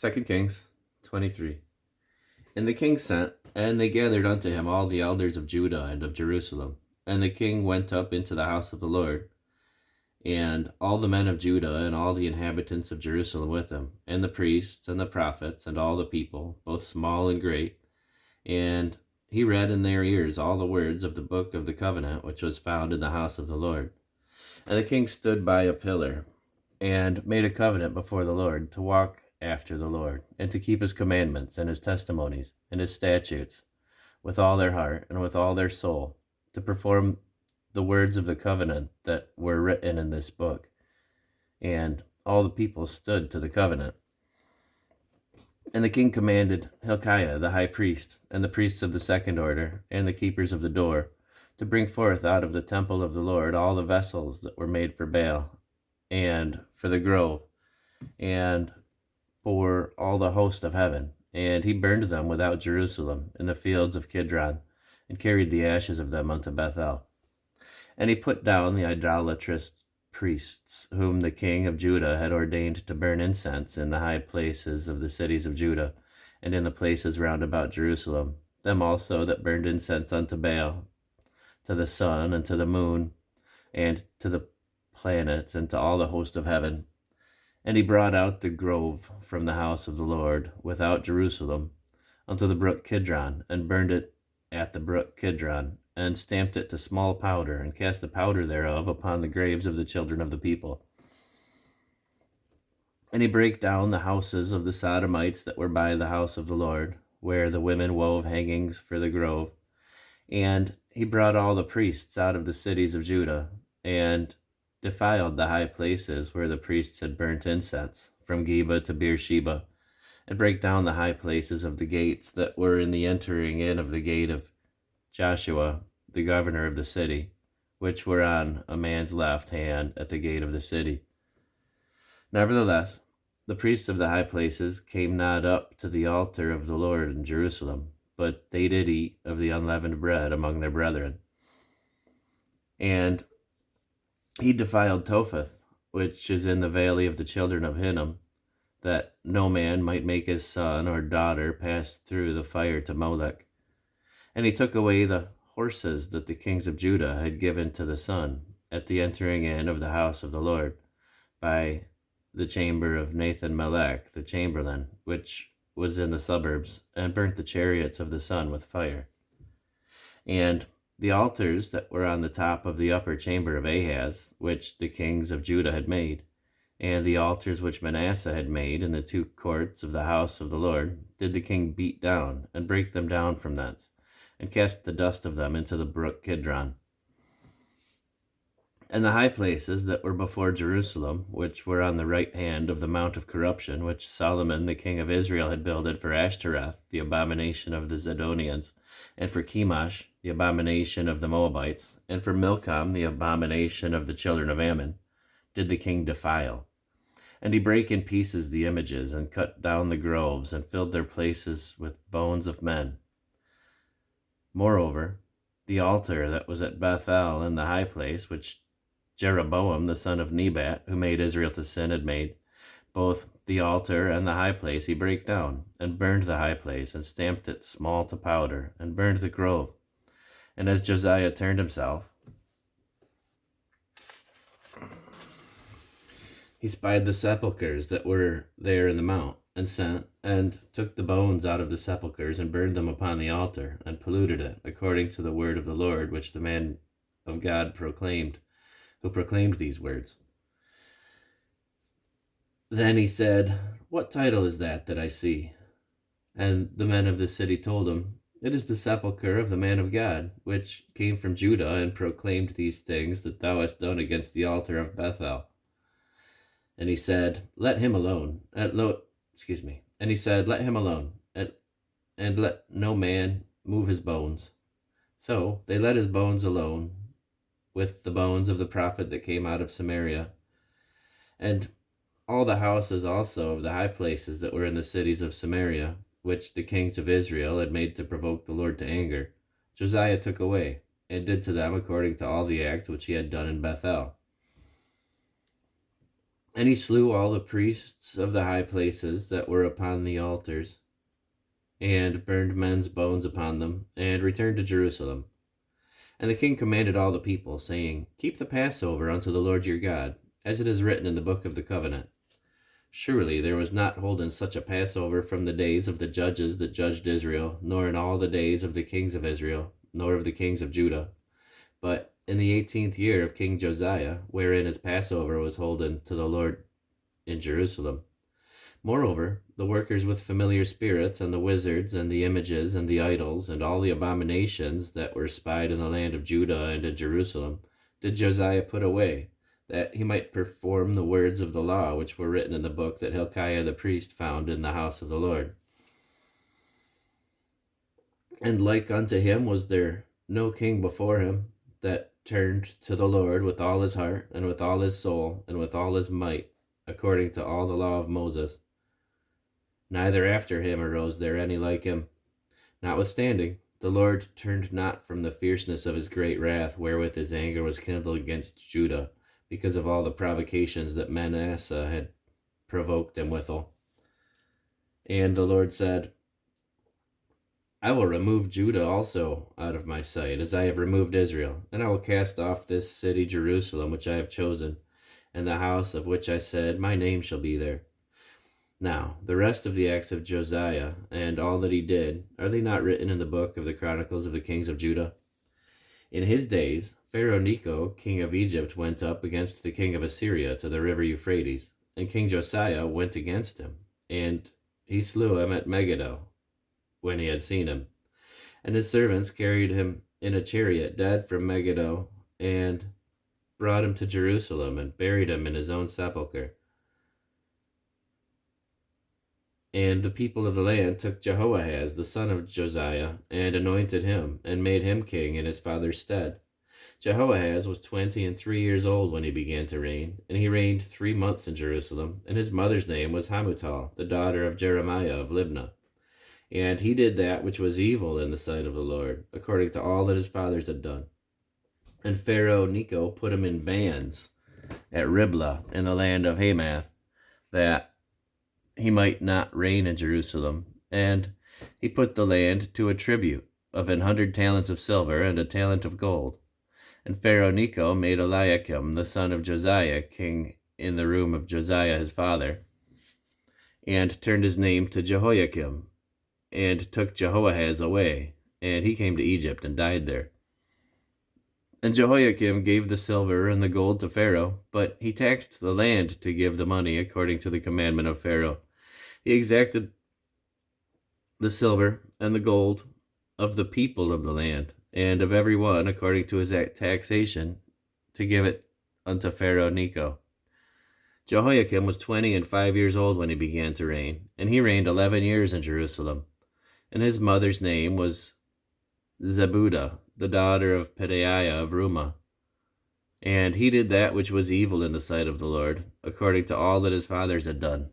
2 Kings 23. And the king sent, and they gathered unto him all the elders of Judah and of Jerusalem. And the king went up into the house of the Lord, and all the men of Judah and all the inhabitants of Jerusalem with him, and the priests and the prophets and all the people, both small and great. And he read in their ears all the words of the book of the covenant which was found in the house of the Lord. And the king stood by a pillar, and made a covenant before the Lord to walk after the Lord, and to keep his commandments and his testimonies and his statutes with all their heart and with all their soul, to perform the words of the covenant that were written in this book. And all the people stood to the covenant. And the king commanded Hilkiah the high priest, and the priests of the second order, and the keepers of the door, to bring forth out of the temple of the Lord all the vessels that were made for Baal, and for the grove, and for all the host of heaven. And he burned them without Jerusalem in the fields of Kidron, and carried the ashes of them unto Bethel. And he put down the idolatrous priests, whom the king of Judah had ordained to burn incense in the high places of the cities of Judah, and in the places round about Jerusalem, them also that burned incense unto Baal, to the sun, and to the moon, and to the planets, and to all the host of heaven. And he brought out the grove from the house of the Lord without Jerusalem unto the brook Kidron, and burned it at the brook Kidron, and stamped it to small powder, and cast the powder thereof upon the graves of the children of the people. And he brake down the houses of the Sodomites that were by the house of the Lord, where the women wove hangings for the grove. And he brought all the priests out of the cities of Judah, and defiled the high places where the priests had burnt incense, from Geba to Beersheba, and brake down the high places of the gates that were in the entering in of the gate of Joshua, the governor of the city, which were on a man's left hand at the gate of the city. Nevertheless, the priests of the high places came not up to the altar of the Lord in Jerusalem, but they did eat of the unleavened bread among their brethren. And he defiled Topheth, which is in the valley of the children of Hinnom, that no man might make his son or daughter pass through the fire to Molech. And he took away the horses that the kings of Judah had given to the sun at the entering in of the house of the Lord, by the chamber of Nathan Melech, the chamberlain, which was in the suburbs, and burnt the chariots of the sun with fire. And the altars that were on the top of the upper chamber of Ahaz, which the kings of Judah had made, and the altars which Manasseh had made in the two courts of the house of the Lord, did the king beat down, and break them down from thence, and cast the dust of them into the brook Kidron. And the high places that were before Jerusalem, which were on the right hand of the mount of corruption, which Solomon the king of Israel had builded for Ashtoreth, the abomination of the Zidonians, and for Chemosh, the abomination of the Moabites, and for Milcom, the abomination of the children of Ammon, did the king defile. And he brake in pieces the images, and cut down the groves, and filled their places with bones of men. Moreover, the altar that was at Bethel in the high place, which Jeroboam the son of Nebat, who made Israel to sin, had made, both the altar and the high place he brake down, and burned the high place, and stamped it small to powder, and burned the grove. And as Josiah turned himself, he spied the sepulchres that were there in the mount, and sent, and took the bones out of the sepulchres, and burned them upon the altar, and polluted it, according to the word of the Lord, which the man of God proclaimed, who proclaimed these words. Then he said, What title is that I see? And the men of the city told him, It is the sepulchre of the man of God, which came from Judah, and proclaimed these things that thou hast done against the altar of Bethel. And he said, Let him alone. And he said, Let him alone, and let no man move his bones. So they let his bones alone, with the bones of the prophet that came out of Samaria, and all the houses also of the high places that were in the cities of Samaria, which the kings of Israel had made to provoke the Lord to anger, Josiah took away, and did to them according to all the acts which he had done in Bethel. And he slew all the priests of the high places that were upon the altars, and burned men's bones upon them, and returned to Jerusalem. And the king commanded all the people, saying, Keep the Passover unto the Lord your God, as it is written in the book of the covenant. Surely there was not holden such a Passover from the days of the judges that judged Israel, nor in all the days of the kings of Israel, nor of the kings of Judah. But in the 18th year of King Josiah, wherein his Passover was holden to the Lord in Jerusalem. Moreover, the workers with familiar spirits, and the wizards, and the images, and the idols, and all the abominations that were spied in the land of Judah and in Jerusalem, did Josiah put away, that he might perform the words of the law which were written in the book that Hilkiah the priest found in the house of the Lord. And like unto him was there no king before him, that turned to the Lord with all his heart, and with all his soul, and with all his might, according to all the law of Moses. Neither after him arose there any like him. Notwithstanding, the Lord turned not from the fierceness of his great wrath, wherewith his anger was kindled against Judah, because of all the provocations that Manasseh had provoked him withal. And the Lord said, I will remove Judah also out of my sight, as I have removed Israel, and I will cast off this city Jerusalem which I have chosen, and the house of which I said, My name shall be there. Now, the rest of the acts of Josiah, and all that he did, are they not written in the book of the Chronicles of the kings of Judah? In his days, Pharaoh Necho, king of Egypt, went up against the king of Assyria to the river Euphrates, and King Josiah went against him, and he slew him at Megiddo, when he had seen him. And his servants carried him in a chariot dead from Megiddo, and brought him to Jerusalem, and buried him in his own sepulchre. And the people of the land took Jehoahaz, the son of Josiah, and anointed him, and made him king in his father's stead. Jehoahaz was 23 years old when he began to reign, and he reigned 3 months in Jerusalem, and his mother's name was Hamutal, the daughter of Jeremiah of Libnah. And he did that which was evil in the sight of the Lord, according to all that his fathers had done. And Pharaoh Necho put him in bands at Riblah in the land of Hamath, that he might not reign in Jerusalem. And he put the land to a tribute of 100 talents of silver and a talent of gold. And Pharaoh Necho made Eliakim, the son of Josiah, king in the room of Josiah his father, and turned his name to Jehoiakim, and took Jehoahaz away, and he came to Egypt and died there. And Jehoiakim gave the silver and the gold to Pharaoh, but he taxed the land to give the money according to the commandment of Pharaoh. He exacted the silver and the gold of the people of the land, and of every one according to his taxation, to give it unto Pharaoh Necho. Jehoiakim was 25 years old when he began to reign, and he reigned 11 years in Jerusalem. And his mother's name was Zebudah, the daughter of Pedaiah of Rumah. And he did that which was evil in the sight of the Lord, according to all that his fathers had done.